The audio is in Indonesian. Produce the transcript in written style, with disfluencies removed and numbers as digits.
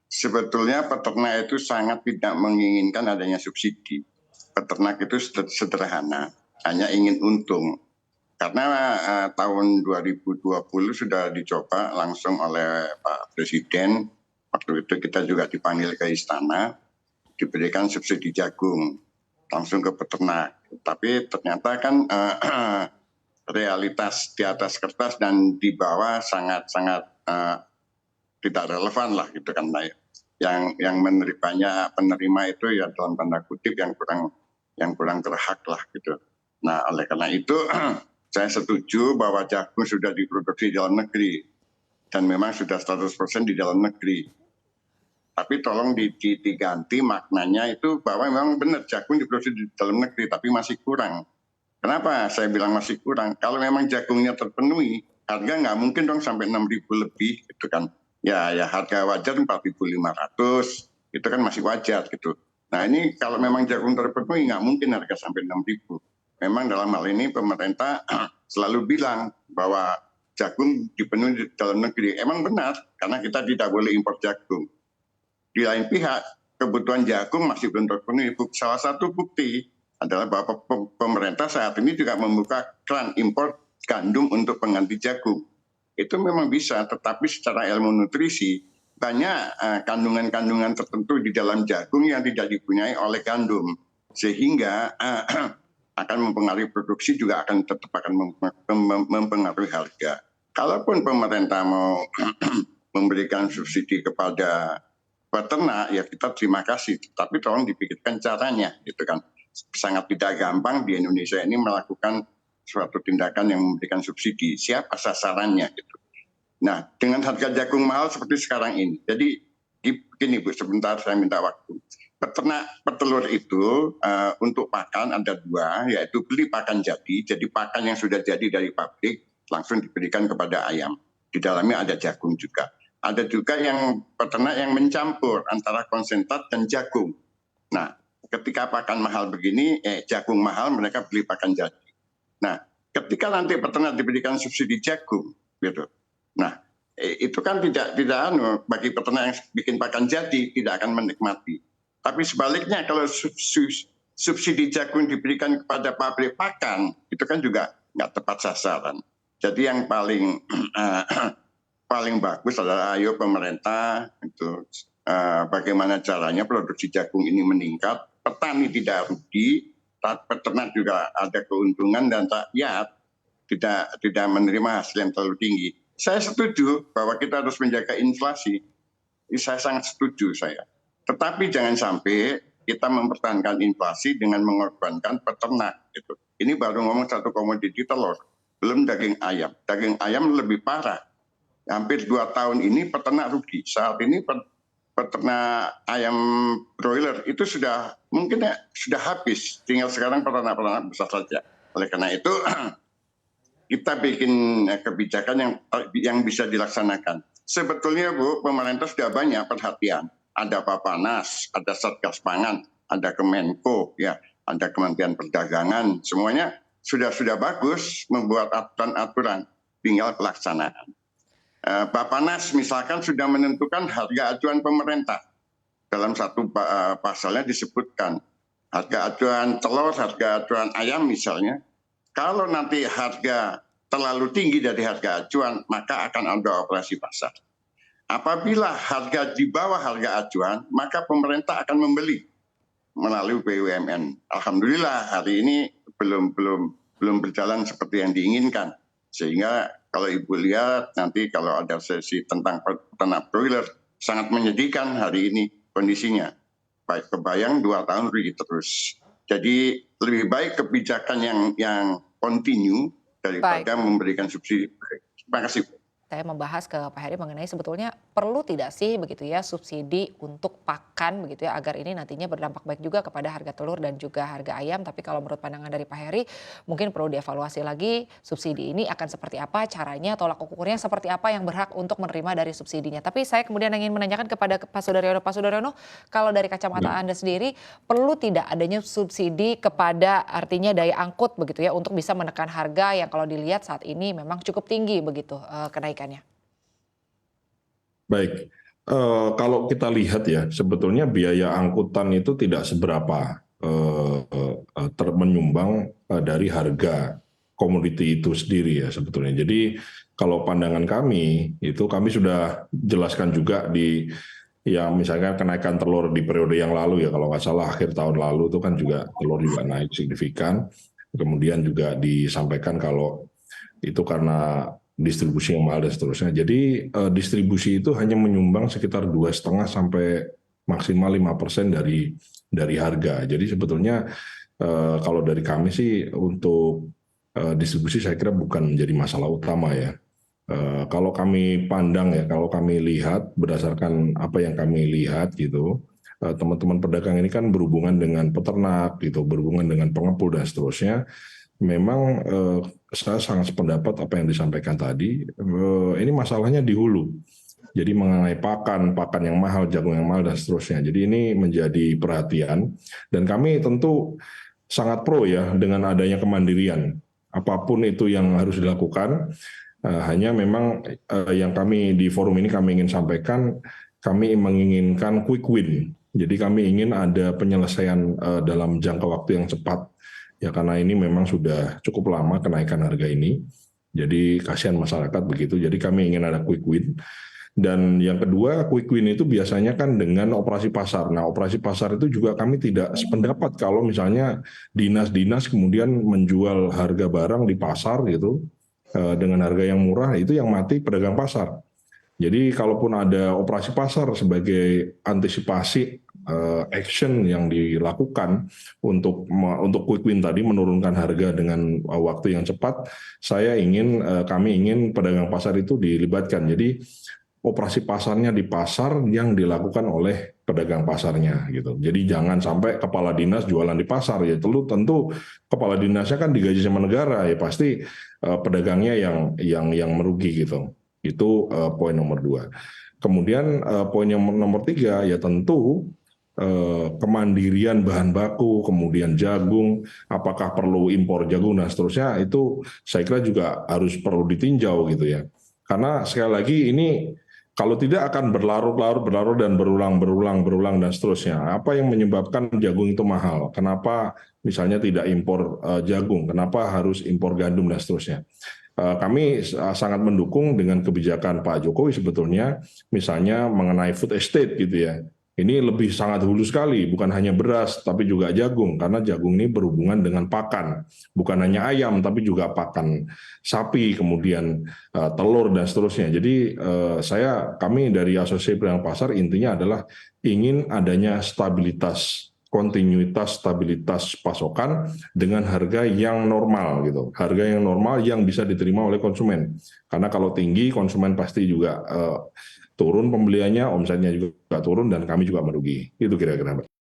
Sebetulnya peternak itu sangat tidak menginginkan adanya subsidi. Peternak itu sederhana, hanya ingin untung. Karena tahun 2020 sudah dicoba langsung oleh Pak Presiden. Waktu itu kita juga dipanggil ke istana, diberikan subsidi jagung langsung ke peternak. Tapi ternyata kan realitas di atas kertas dan di bawah sangat-sangat tidak relevan lah gitu kan. Yang penerima itu ya dalam tanda kutip yang kurang berhak lah gitu. Nah, oleh karena itu saya setuju bahwa jagung sudah diproduksi di dalam negeri dan memang sudah 100% di dalam negeri. Tapi tolong diganti maknanya itu bahwa memang benar jagung diproduksi di dalam negeri tapi masih kurang. Kenapa saya bilang masih kurang? Kalau memang jagungnya terpenuhi, harga nggak mungkin dong sampai 6.000 lebih gitu kan. Ya harga wajar 4.500 itu kan masih wajar gitu. Nah ini kalau memang jagung terpenuhi nggak mungkin harga sampai 6.000. Memang dalam hal ini pemerintah selalu bilang bahwa jagung dipenuhi di dalam negeri. Emang benar karena kita tidak boleh impor jagung. Di lain pihak kebutuhan jagung masih belum terpenuhi. Salah satu bukti adalah bahwa pemerintah saat ini juga membuka keran impor gandum untuk pengganti jagung. Itu memang bisa, tetapi secara ilmu nutrisi banyak kandungan-kandungan tertentu di dalam jagung yang tidak dipunyai oleh gandum, sehingga akan mempengaruhi produksi, juga akan tetap akan mempengaruhi harga. Kalaupun pemerintah mau memberikan subsidi kepada peternak, ya kita terima kasih, tapi tolong dipikirkan caranya gitu kan. Sangat tidak gampang di Indonesia ini melakukan suatu tindakan yang memberikan subsidi. Siapa sasarannya gitu. Nah, dengan harga jagung mahal seperti sekarang ini, jadi begini Bu, sebentar saya minta waktu. Peternak petelur itu untuk pakan ada dua, yaitu beli pakan jadi pakan yang sudah jadi dari pabrik langsung diberikan kepada ayam. Di dalamnya ada jagung juga. Ada juga yang peternak yang mencampur antara konsentrat dan jagung. Nah, ketika pakan mahal begini, jagung mahal, mereka beli pakan jadi. Nah, ketika nanti peternak diberikan subsidi jagung, gitu. Nah, itu kan tidak bagi peternak yang bikin pakan jadi tidak akan menikmati. Tapi sebaliknya kalau subsidi jagung diberikan kepada pabrik pakan, itu kan juga nggak tepat sasaran. Jadi yang paling bagus adalah ayo pemerintah itu bagaimana caranya produksi jagung ini meningkat, petani tidak rugi, peternak juga ada keuntungan dan rakyat tidak menerima hasil yang terlalu tinggi. Saya setuju bahwa kita harus menjaga inflasi. Saya sangat setuju saya. Tetapi jangan sampai kita mempertahankan inflasi dengan mengorbankan peternak. Gitu. Ini baru ngomong satu komoditi telur, belum daging ayam. Daging ayam lebih parah. Hampir 2 tahun ini peternak rugi. Saat ini peternak ayam broiler itu sudah mungkin sudah habis. Tinggal sekarang peternak besar saja. Oleh karena itu kita bikin kebijakan yang bisa dilaksanakan. Sebetulnya Bu, pemerintah sudah banyak perhatian. Ada Bapanas, ada Satgas Pangan, ada Kemenko, ya, ada Kementerian Perdagangan. Semuanya sudah bagus membuat aturan-aturan, tinggal pelaksanaan. Bapanas misalkan sudah menentukan harga acuan pemerintah. Dalam satu pasalnya disebutkan harga acuan telur, harga acuan ayam misalnya. Kalau nanti harga terlalu tinggi dari harga acuan, maka akan ada operasi pasar. Apabila harga di bawah harga acuan, maka pemerintah akan membeli melalui BUMN. Alhamdulillah hari ini belum berjalan seperti yang diinginkan. Sehingga kalau Ibu lihat nanti kalau ada sesi tentang peternak broiler, sangat menyedihkan hari ini kondisinya. Baik kebayang 2 tahun rugi terus. Jadi lebih baik kebijakan yang continue daripada memberikan subsidi. Terima kasih. Saya membahas ke Pak Heri mengenai sebetulnya perlu tidak sih begitu ya subsidi untuk pakan begitu ya agar ini nantinya berdampak baik juga kepada harga telur dan juga harga ayam. Tapi kalau menurut pandangan dari Pak Heri mungkin perlu dievaluasi lagi subsidi ini akan seperti apa caranya, tolak ukurnya seperti apa yang berhak untuk menerima dari subsidinya. Tapi saya kemudian ingin menanyakan kepada Pak Sudaryono, kalau dari kacamata Anda sendiri perlu tidak adanya subsidi kepada artinya daya angkut begitu ya untuk bisa menekan harga yang kalau dilihat saat ini memang cukup tinggi begitu kenaikannya. Baik, Kalau kita lihat ya, sebetulnya biaya angkutan itu tidak seberapa menyumbang dari harga komoditi itu sendiri ya sebetulnya. Jadi kalau pandangan kami itu kami sudah jelaskan juga di ya misalnya kenaikan telur di periode yang lalu ya kalau nggak salah akhir tahun lalu itu kan juga telur juga naik signifikan. Kemudian juga disampaikan kalau itu karena distribusi yang mahal dan seterusnya. Jadi distribusi itu hanya menyumbang sekitar 2,5 sampai maksimal 5% dari harga. Jadi sebetulnya kalau dari kami sih untuk distribusi saya kira bukan menjadi masalah utama ya. Kalau kami pandang ya, kalau kami lihat berdasarkan apa yang kami lihat gitu, teman-teman pedagang ini kan berhubungan dengan peternak gitu, berhubungan dengan pengepul dan seterusnya. Memang saya sangat sependapat apa yang disampaikan tadi. Ini masalahnya di hulu. Jadi mengenai pakan yang mahal, jagung yang mahal dan seterusnya. Jadi ini menjadi perhatian dan kami tentu sangat pro ya dengan adanya kemandirian. Apapun itu yang harus dilakukan, hanya memang yang kami di forum ini kami ingin sampaikan, kami menginginkan quick win. Jadi kami ingin ada penyelesaian dalam jangka waktu yang cepat. Ya karena ini memang sudah cukup lama kenaikan harga ini. Jadi kasihan masyarakat begitu. Jadi kami ingin ada quick win. Dan yang kedua, quick win itu biasanya kan dengan operasi pasar. Nah, operasi pasar itu juga kami tidak sependapat kalau misalnya dinas-dinas kemudian menjual harga barang di pasar gitu dengan harga yang murah, itu yang mati pedagang pasar. Jadi kalaupun ada operasi pasar sebagai antisipasi action yang dilakukan untuk quick win tadi menurunkan harga dengan waktu yang cepat, kami ingin pedagang pasar itu dilibatkan. Jadi operasi pasarnya di pasar yang dilakukan oleh pedagang pasarnya gitu. Jadi jangan sampai kepala dinas jualan di pasar ya. Tentu kepala dinasnya kan digaji sama negara ya pasti pedagangnya yang merugi gitu. Itu poin nomor 2. Kemudian poin yang nomor 3 ya tentu kemandirian bahan baku, kemudian jagung, apakah perlu impor jagung dan seterusnya itu saya kira juga harus perlu ditinjau gitu ya. Karena sekali lagi ini kalau tidak akan berlarut dan berulang dan seterusnya. Apa yang menyebabkan jagung itu mahal? Kenapa misalnya tidak impor jagung? Kenapa harus impor gandum dan seterusnya? Kami sangat mendukung dengan kebijakan Pak Jokowi sebetulnya, misalnya mengenai food estate gitu ya. Ini lebih sangat hulu sekali, bukan hanya beras, tapi juga jagung, karena jagung ini berhubungan dengan pakan. Bukan hanya ayam, tapi juga pakan sapi, kemudian telur, dan seterusnya. Jadi kami dari Asosiasi Pedagang Pasar intinya adalah ingin adanya kontinuitas stabilitas pasokan dengan harga yang normal gitu. Harga yang normal yang bisa diterima oleh konsumen. Karena kalau tinggi, konsumen pasti juga turun pembeliannya, omsetnya juga turun, dan kami juga merugi. Itu kira-kira, Mbak.